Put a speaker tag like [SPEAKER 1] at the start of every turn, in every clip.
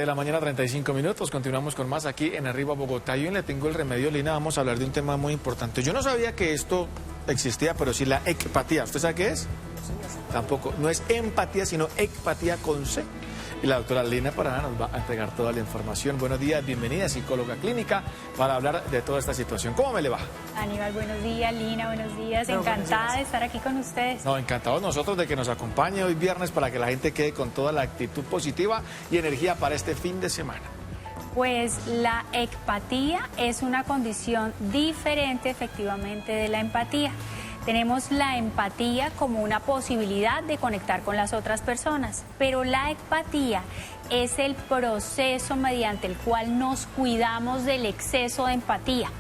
[SPEAKER 1] de la mañana, 35 minutos. Continuamos con más aquí en Arriba Bogotá. Y hoy le tengo el remedio, Lina. Vamos a hablar de un tema muy importante. Yo no sabía que esto existía, pero sí la ecpatía. ¿Usted sabe qué es? Tampoco. No es empatía, sino ecpatía con C. Y la doctora Lina Paraná nos va a entregar toda la información. Buenos días, bienvenida, psicóloga clínica, para hablar de toda esta situación. ¿Cómo me le va?
[SPEAKER 2] Aníbal, buenos días. Lina, buenos días. Encantada de estar aquí con ustedes.
[SPEAKER 1] No, encantados nosotros de que nos acompañe hoy viernes para que la gente quede con toda la actitud positiva y energía para este fin de semana.
[SPEAKER 2] Pues la ecpatía es una condición diferente efectivamente de la empatía. Tenemos la empatía como una posibilidad de conectar con las otras personas, pero la ecpatía es el proceso mediante el cual nos cuidamos del exceso de empatía.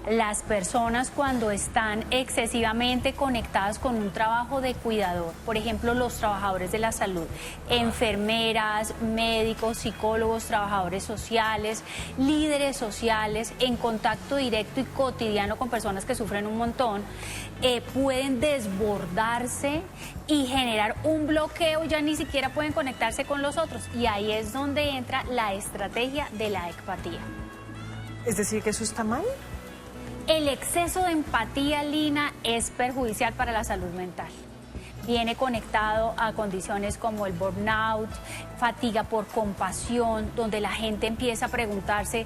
[SPEAKER 2] Las personas cuando están excesivamente conectadas con un trabajo de cuidador, por ejemplo los trabajadores de la salud, enfermeras, médicos, psicólogos, trabajadores sociales, líderes sociales, en contacto directo y cotidiano con personas que sufren un montón, pueden desbordarse y generar un bloqueo, ya ni siquiera pueden conectarse con los otros, y ahí es donde entra la estrategia de la ecpatía.
[SPEAKER 3] ¿Es decir que eso está mal?
[SPEAKER 2] El exceso de empatía, Lina, es perjudicial para la salud mental. Viene conectado a condiciones como el burnout, fatiga por compasión, donde la gente empieza a preguntarse,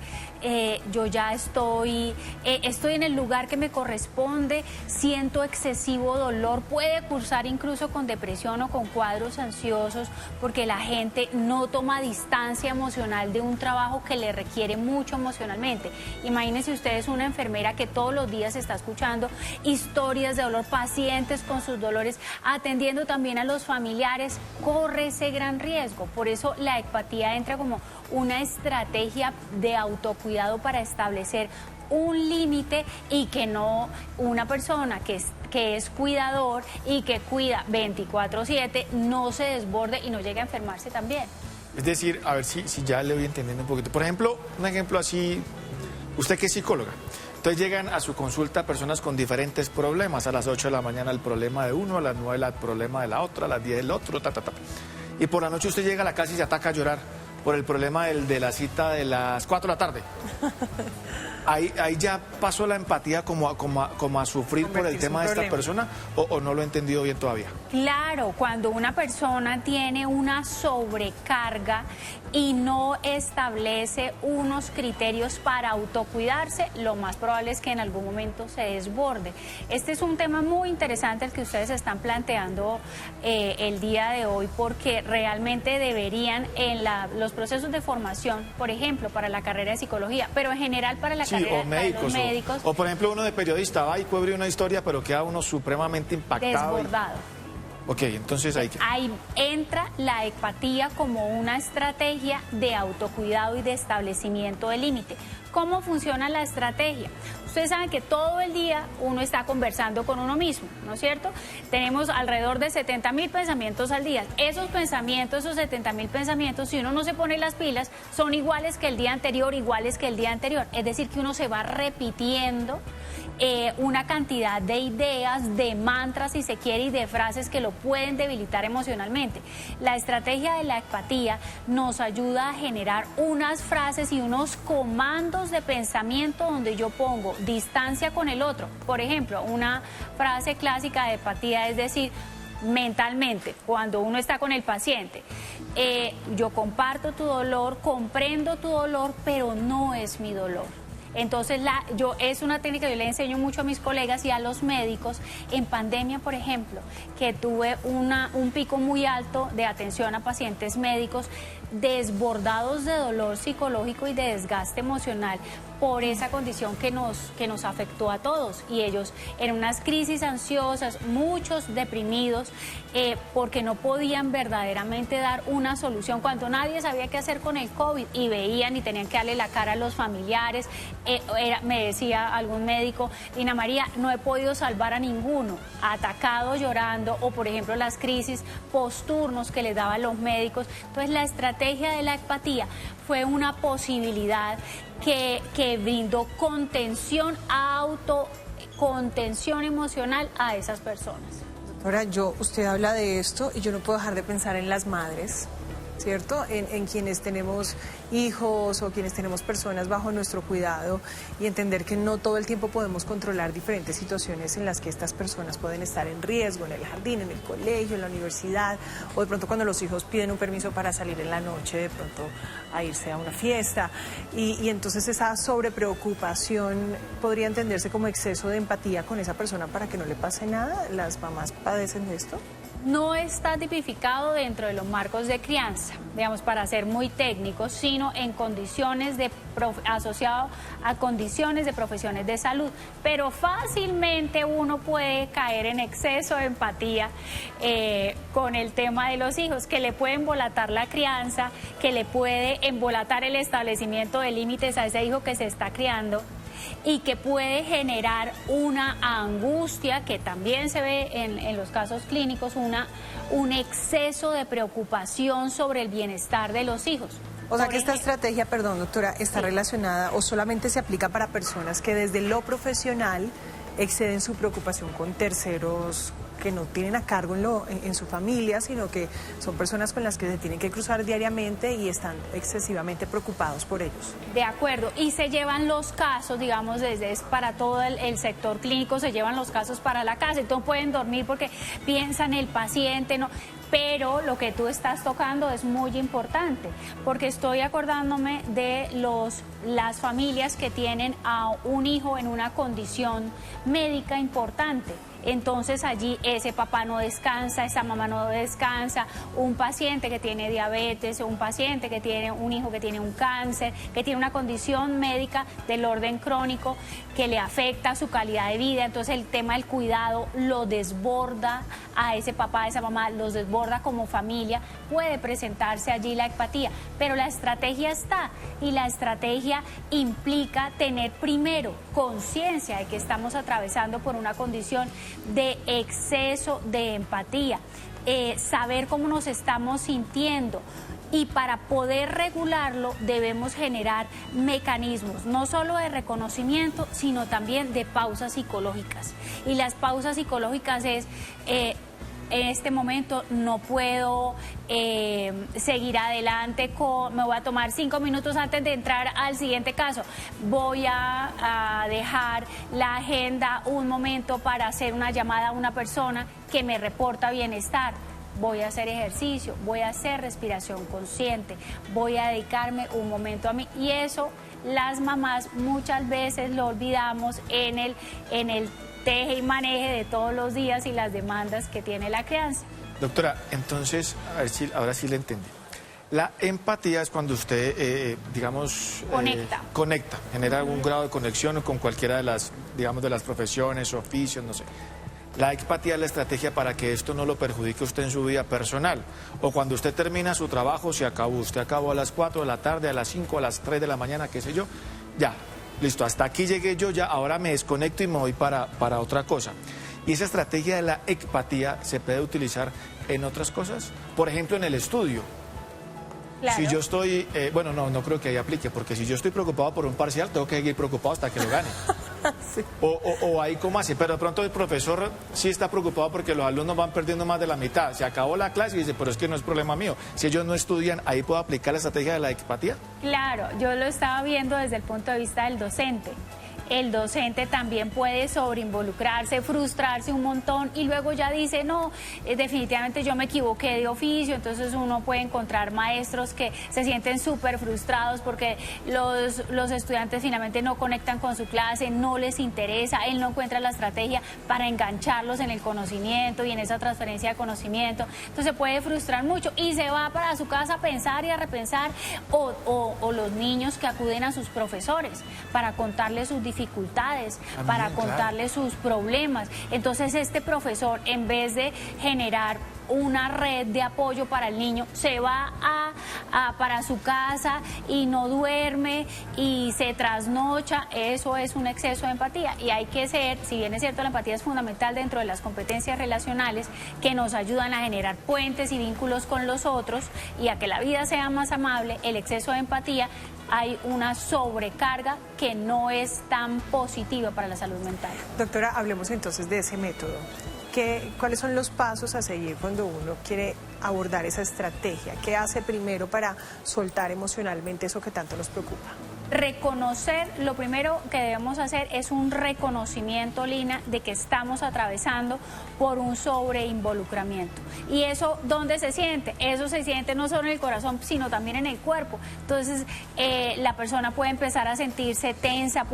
[SPEAKER 2] yo ya estoy en el lugar que me corresponde, siento excesivo dolor, puede cursar incluso con depresión o con cuadros ansiosos, porque la gente no toma distancia emocional de un trabajo que le requiere mucho emocionalmente. Imagínense ustedes una enfermera que todos los días está escuchando historias de dolor, pacientes con sus dolores, atendiendo también a los familiares, corre ese gran riesgo. Por eso la ecpatía entra como una estrategia de autocuidado para establecer un límite y que no una persona que es cuidador y que cuida 24/7 no se desborde y no llegue a enfermarse también.
[SPEAKER 1] Es decir, a ver si ya le voy entendiendo un poquito. Por ejemplo, un ejemplo así, usted que es psicóloga. Entonces llegan a su consulta personas con diferentes problemas. A las 8 de la mañana el problema de uno, a las 9 el problema de la otra, a las 10 el otro, Y por la noche usted llega a la casa y se ataca a llorar por el problema de la cita de las 4 de la tarde. Ahí ya pasó la empatía como a sufrir por el tema de esta persona, o no lo he entendido bien todavía.
[SPEAKER 2] Claro, cuando una persona tiene una sobrecarga y no establece unos criterios para autocuidarse, lo más probable es que en algún momento se desborde. Este es un tema muy interesante el que ustedes están planteando el día de hoy, porque realmente deberían en los procesos de formación, por ejemplo, para la carrera de psicología, pero en general para la carrera
[SPEAKER 1] o médicos,
[SPEAKER 2] los médicos.
[SPEAKER 1] O por ejemplo uno de periodista va y cubre una historia, pero queda uno supremamente impactado.
[SPEAKER 2] Desbordado.
[SPEAKER 1] Ok, entonces
[SPEAKER 2] ahí entra la ecpatía como una estrategia de autocuidado y de establecimiento de límite. ¿Cómo funciona la estrategia? Ustedes saben que todo el día uno está conversando con uno mismo, ¿no es cierto? Tenemos alrededor de 70.000 pensamientos al día. Esos pensamientos, esos 70.000 pensamientos, si uno no se pone las pilas, son iguales que el día anterior, iguales que el día anterior. Es decir, que uno se va repitiendo una cantidad de ideas, de mantras, si se quiere, y de frases que lo pueden debilitar emocionalmente. La estrategia de la ecpatía nos ayuda a generar unas frases y unos comandos de pensamiento donde yo pongo distancia con el otro. Por ejemplo, una frase clásica de empatía es decir, mentalmente, cuando uno está con el paciente, yo comparto tu dolor, comprendo tu dolor, pero no es mi dolor. Entonces, es una técnica que yo le enseño mucho a mis colegas y a los médicos. En pandemia, por ejemplo, que tuve un pico muy alto de atención a pacientes médicos desbordados de dolor psicológico y de desgaste emocional por esa condición que nos afectó a todos, y ellos en unas crisis ansiosas, muchos deprimidos, porque no podían verdaderamente dar una solución cuando nadie sabía qué hacer con el COVID, y veían y tenían que darle la cara a los familiares. Me decía algún médico, Lina María, no he podido salvar a ninguno, atacado, llorando, o por ejemplo las crisis posturnos que les daban los médicos. Entonces la estrategia de la ecpatía fue una posibilidad que brindó contención emocional a esas personas.
[SPEAKER 3] Ahora, usted habla de esto y yo no puedo dejar de pensar en las madres ¿cierto? En quienes tenemos hijos o quienes tenemos personas bajo nuestro cuidado y entender que no todo el tiempo podemos controlar diferentes situaciones en las que estas personas pueden estar en riesgo, en el jardín, en el colegio, en la universidad, o de pronto cuando los hijos piden un permiso para salir en la noche, de pronto a irse a una fiesta. Y entonces esa sobrepreocupación podría entenderse como exceso de empatía con esa persona para que no le pase nada. ¿Las mamás padecen de esto?
[SPEAKER 2] No está tipificado dentro de los marcos de crianza, digamos, para ser muy técnicos, sino en condiciones asociado a condiciones de profesiones de salud. Pero fácilmente uno puede caer en exceso de empatía con el tema de los hijos, que le puede embolatar la crianza, que le puede embolatar el establecimiento de límites a ese hijo que se está criando, y que puede generar una angustia que también se ve en los casos clínicos, un exceso de preocupación sobre el bienestar de los hijos.
[SPEAKER 3] O sea que esta estrategia, perdón doctora, está relacionada o solamente se aplica para personas que desde lo profesional exceden su preocupación con terceros que no tienen a cargo en su familia, sino que son personas con las que se tienen que cruzar diariamente y están excesivamente preocupados por ellos.
[SPEAKER 2] De acuerdo, y se llevan los casos, digamos, para todo el sector clínico, se llevan los casos para la casa, entonces pueden dormir porque piensan el paciente, no. Pero lo que tú estás tocando es muy importante, porque estoy acordándome de las familias que tienen a un hijo en una condición médica importante. Entonces allí ese papá no descansa, esa mamá no descansa, un paciente que tiene diabetes, un paciente que tiene un hijo que tiene un cáncer, que tiene una condición médica del orden crónico que le afecta su calidad de vida. Entonces el tema del cuidado lo desborda a ese papá, a esa mamá, los desborda como familia. Puede presentarse allí la empatía, pero la estrategia está, y la estrategia implica tener primero conciencia de que estamos atravesando por una condición de exceso de empatía, saber cómo nos estamos sintiendo, y para poder regularlo debemos generar mecanismos no solo de reconocimiento, sino también de pausas psicológicas. Y las pausas psicológicas es en este momento no puedo seguir adelante, me voy a tomar 5 minutos antes de entrar al siguiente caso, voy a dejar la agenda un momento para hacer una llamada a una persona que me reporta bienestar, voy a hacer ejercicio, voy a hacer respiración consciente, voy a dedicarme un momento a mí. Y eso las mamás muchas veces lo olvidamos en el teje y maneje de todos los días y las demandas que tiene la crianza.
[SPEAKER 1] Doctora, entonces, a ver si ahora sí le entendí. La empatía es cuando usted, digamos... conecta, genera algún grado de conexión con cualquiera de las, digamos, de las profesiones, oficios, no sé. La empatía es la estrategia para que esto no lo perjudique usted en su vida personal. O cuando usted termina su trabajo, se acabó. Usted acabó a las 4 de la tarde, a las 5, a las 3 de la mañana, qué sé yo, ya. Listo, hasta aquí llegué yo, ya ahora me desconecto y me voy para otra cosa. Y esa estrategia de la empatía se puede utilizar en otras cosas. Por ejemplo, en el estudio.
[SPEAKER 2] Claro.
[SPEAKER 1] Si yo estoy, bueno, no creo que ahí aplique, porque si yo estoy preocupado por un parcial, tengo que seguir preocupado hasta que lo gane. Sí. O ahí como así, pero de pronto el profesor sí está preocupado porque los alumnos van perdiendo más de la mitad. Se acabó la clase y dice, pero es que no es problema mío. Si ellos no estudian, ¿ahí puedo aplicar la estrategia de la empatía?
[SPEAKER 2] Claro, yo lo estaba viendo desde el punto de vista del docente. El docente también puede sobreinvolucrarse, frustrarse un montón y luego ya dice, no, definitivamente yo me equivoqué de oficio. Entonces uno puede encontrar maestros que se sienten súper frustrados porque los estudiantes finalmente no conectan con su clase, no les interesa, él no encuentra la estrategia para engancharlos en el conocimiento y en esa transferencia de conocimiento. Entonces se puede frustrar mucho y se va para su casa a pensar y a repensar, o los niños que acuden a sus profesores para contarles sus dificultades, para contarle sus problemas. Entonces este profesor, en vez de generar una red de apoyo para el niño, se va para su casa y no duerme y se trasnocha. Eso es un exceso de empatía y hay que ser, si bien es cierto la empatía es fundamental dentro de las competencias relacionales que nos ayudan a generar puentes y vínculos con los otros y a que la vida sea más amable, el exceso de empatía, hay una sobrecarga que no es tan positiva para la salud mental.
[SPEAKER 3] Doctora, hablemos entonces de ese método. ¿Cuáles son los pasos a seguir cuando uno quiere abordar esa estrategia? ¿Qué hace primero para soltar emocionalmente eso que tanto nos preocupa?
[SPEAKER 2] Reconocer, lo primero que debemos hacer es un reconocimiento, Lina, de que estamos atravesando por un sobreinvolucramiento. ¿Y eso dónde se siente? Eso se siente no solo en el corazón, sino también en el cuerpo. Entonces, la persona puede empezar a sentirse tensa,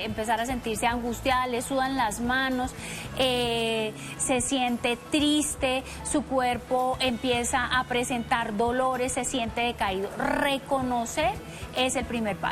[SPEAKER 2] empezar a sentirse angustiada, le sudan las manos, se siente triste, su cuerpo empieza a presentar dolores, se siente decaído. Reconocer es el primer paso.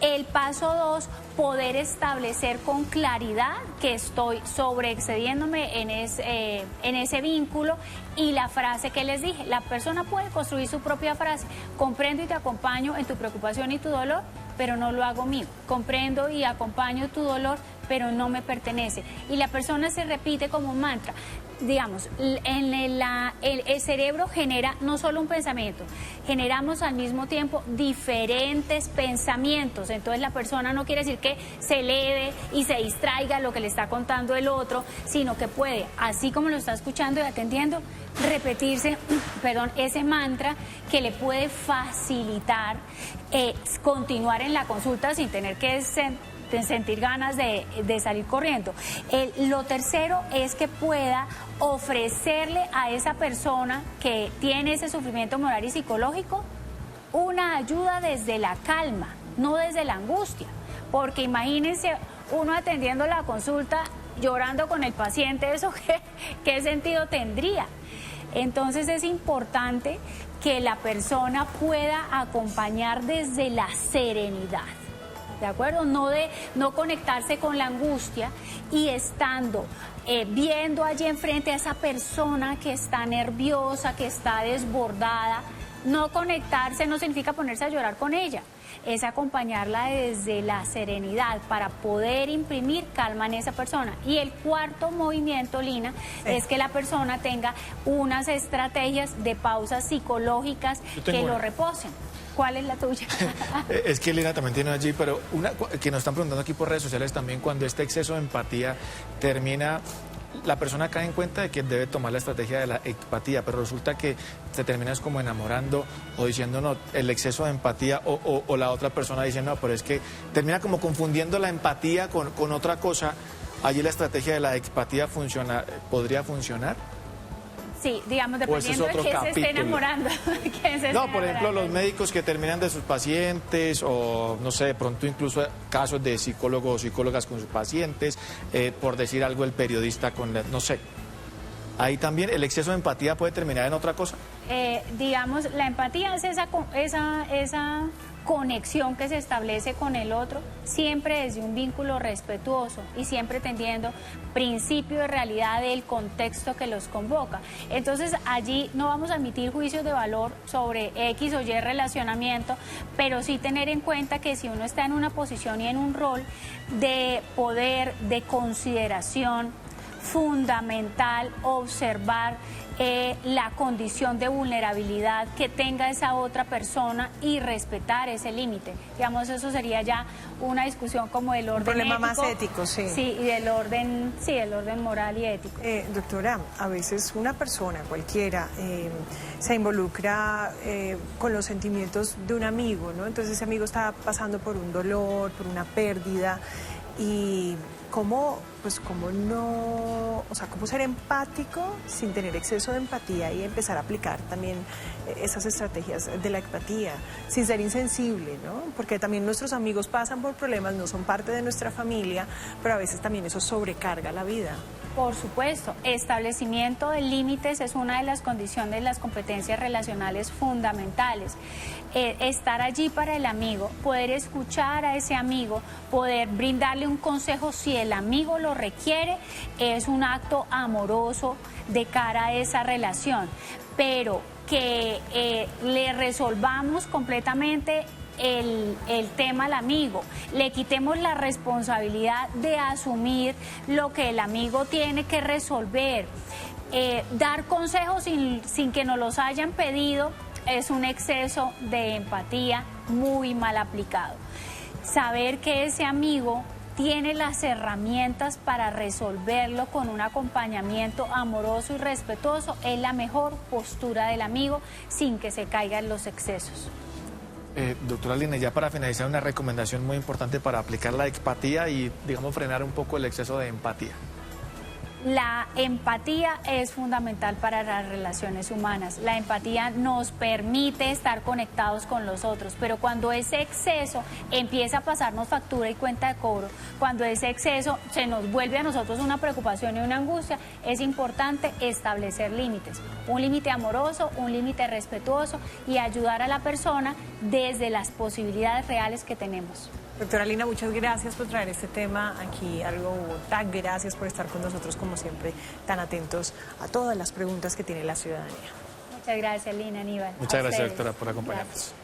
[SPEAKER 2] El paso 2, poder establecer con claridad que estoy sobreexcediéndome en ese vínculo, y la frase que les dije, la persona puede construir su propia frase: comprendo y te acompaño en tu preocupación y tu dolor, pero no lo hago mío. Comprendo y acompaño tu dolor, pero no me pertenece. Y la persona se repite como un mantra. Digamos, el cerebro genera no solo un pensamiento, generamos al mismo tiempo diferentes pensamientos. Entonces la persona no quiere decir que se eleve y se distraiga lo que le está contando el otro, sino que puede, así como lo está escuchando y atendiendo, repetirse, ese mantra que le puede facilitar continuar en la consulta sin tener que sentir ganas de salir corriendo. Lo tercero es que pueda ofrecerle a esa persona que tiene ese sufrimiento moral y psicológico una ayuda desde la calma, no desde la angustia. Porque imagínense uno atendiendo la consulta llorando con el paciente, ¿eso qué sentido tendría? Entonces es importante que la persona pueda acompañar desde la serenidad. ¿De acuerdo? No conectarse con la angustia y estando viendo allí enfrente a esa persona que está nerviosa, que está desbordada. No conectarse no significa ponerse a llorar con ella, es acompañarla desde la serenidad para poder imprimir calma en esa persona. Y el cuarto movimiento, Lina, es que la persona tenga unas estrategias de pausas psicológicas que lo reposen. ¿Cuál es la tuya?
[SPEAKER 1] Es que Lina también tiene allí, pero una que nos están preguntando aquí por redes sociales también, cuando este exceso de empatía termina, la persona cae en cuenta de que debe tomar la estrategia de la empatía, pero resulta que se termina como enamorando o diciendo no, el exceso de empatía, o la otra persona dice no, pero es que termina como confundiendo la empatía con otra cosa. Allí la estrategia de la empatía podría funcionar.
[SPEAKER 2] Sí, digamos, dependiendo de quién se esté enamorando.
[SPEAKER 1] No, por ejemplo, los médicos que terminan de sus pacientes, o no sé, de pronto incluso casos de psicólogos o psicólogas con sus pacientes, por decir algo, el periodista no sé. Ahí también el exceso de empatía puede terminar en otra cosa.
[SPEAKER 2] Digamos, la empatía es esa conexión que se establece con el otro, siempre desde un vínculo respetuoso y siempre teniendo principio de realidad del contexto que los convoca. Entonces allí no vamos a emitir juicios de valor sobre X o Y relacionamiento, pero sí tener en cuenta que si uno está en una posición y en un rol de poder, de consideración, fundamental observar la condición de vulnerabilidad que tenga esa otra persona y respetar ese límite. Digamos, eso sería ya una discusión como del orden
[SPEAKER 3] problema
[SPEAKER 2] ético,
[SPEAKER 3] más ético, sí.
[SPEAKER 2] Sí, y del orden moral y ético.
[SPEAKER 3] Doctora, a veces una persona cualquiera se involucra con los sentimientos de un amigo, ¿no? Entonces ese amigo está pasando por un dolor, por una pérdida, y cómo ser empático sin tener exceso de empatía y empezar a aplicar también esas estrategias de la empatía, sin ser insensible, ¿no? Porque también nuestros amigos pasan por problemas, no son parte de nuestra familia, pero a veces también eso sobrecarga la vida.
[SPEAKER 2] Por supuesto, establecimiento de límites es una de las condiciones de las competencias relacionales fundamentales. Estar allí para el amigo, poder escuchar a ese amigo, poder brindarle un consejo si el amigo lo requiere, es un acto amoroso de cara a esa relación. Pero que le resolvamos completamente el tema al amigo, le quitemos la responsabilidad de asumir lo que el amigo tiene que resolver, dar consejos sin que nos los hayan pedido, es un exceso de empatía muy mal aplicado. Saber que ese amigo tiene las herramientas para resolverlo con un acompañamiento amoroso y respetuoso, es la mejor postura del amigo sin que se caigan los excesos.
[SPEAKER 1] Doctora Lina, ya para finalizar, una recomendación muy importante para aplicar la empatía y, digamos, frenar un poco el exceso de empatía.
[SPEAKER 2] La empatía es fundamental para las relaciones humanas. La empatía nos permite estar conectados con los otros, pero cuando ese exceso empieza a pasarnos factura y cuenta de cobro, cuando ese exceso se nos vuelve a nosotros una preocupación y una angustia, es importante establecer límites. Un límite amoroso, un límite respetuoso y ayudar a la persona desde las posibilidades reales que tenemos.
[SPEAKER 3] Doctora Lina, muchas gracias por traer este tema aquí a Bogotá. Gracias por estar con nosotros, como siempre, tan atentos a todas las preguntas que tiene la ciudadanía.
[SPEAKER 2] Muchas gracias, Lina, Aníbal.
[SPEAKER 1] Muchas gracias, doctora, por acompañarnos.
[SPEAKER 2] Gracias.